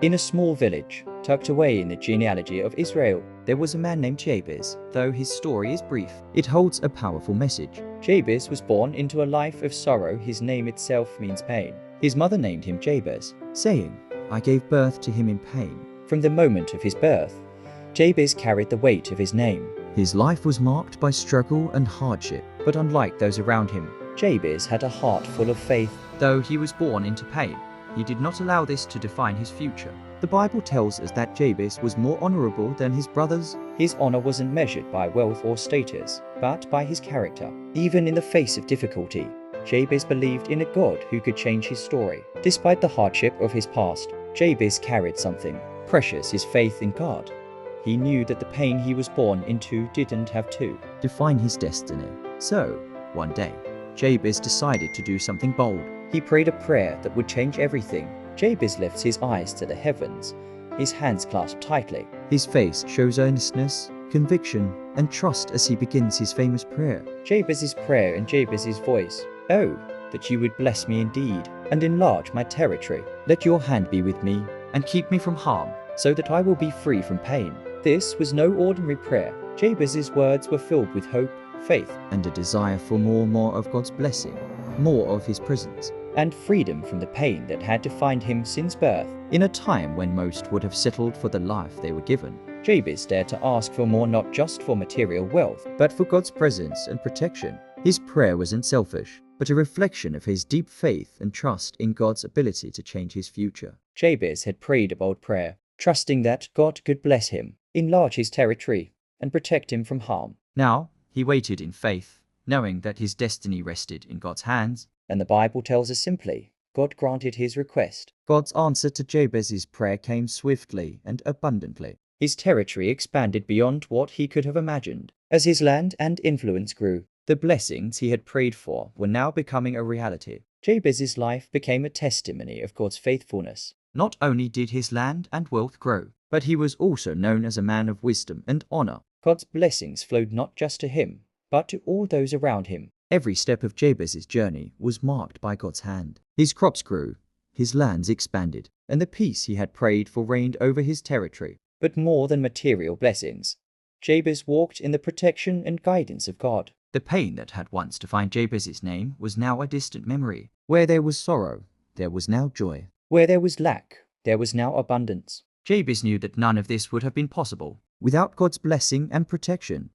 In a small village, tucked away in the genealogy of Israel, there was a man named Jabez. Though his story is brief, it holds a powerful message. Jabez was born into a life of sorrow. His name itself means pain. His mother named him Jabez, saying, "I gave birth to him in pain." From the moment of his birth, Jabez carried the weight of his name. His life was marked by struggle and hardship, but unlike those around him, Jabez had a heart full of faith. Though he was born into pain, he did not allow this to define his future. The Bible tells us that Jabez was more honorable than his brothers. His honor wasn't measured by wealth or status, but by his character. Even in the face of difficulty, Jabez believed in a God who could change his story. Despite the hardship of his past, Jabez carried something precious: his faith in God. He knew that the pain he was born into didn't have to define his destiny. So, one day, Jabez decided to do something bold. He prayed a prayer that would change everything. Jabez lifts his eyes to the heavens, his hands clasped tightly. His face shows earnestness, conviction, and trust as he begins his famous prayer. Jabez's prayer and Jabez's voice. "Oh, that you would bless me indeed, and enlarge my territory. Let your hand be with me, and keep me from harm, so that I will be free from pain." This was no ordinary prayer. Jabez's words were filled with hope, faith, and a desire for more of God's blessing, more of his presence, and freedom from the pain that had defined him since birth. In a time when most would have settled for the life they were given, Jabez dared to ask for more, not just for material wealth, but for God's presence and protection. His prayer wasn't selfish, but a reflection of his deep faith and trust in God's ability to change his future. Jabez had prayed a bold prayer, trusting that God could bless him, enlarge his territory, and protect him from harm. Now, he waited in faith, knowing that his destiny rested in God's hands. And the Bible tells us simply, God granted his request. God's answer to Jabez's prayer came swiftly and abundantly. His territory expanded beyond what he could have imagined. As his land and influence grew, the blessings he had prayed for were now becoming a reality. Jabez's life became a testimony of God's faithfulness. Not only did his land and wealth grow, but he was also known as a man of wisdom and honor. God's blessings flowed not just to him, but to all those around him. Every step of Jabez's journey was marked by God's hand. His crops grew, his lands expanded, and the peace he had prayed for reigned over his territory. But more than material blessings, Jabez walked in the protection and guidance of God. The pain that had once defined Jabez's name was now a distant memory. Where there was sorrow, there was now joy. Where there was lack, there was now abundance. Jabez knew that none of this would have been possible without God's blessing and protection.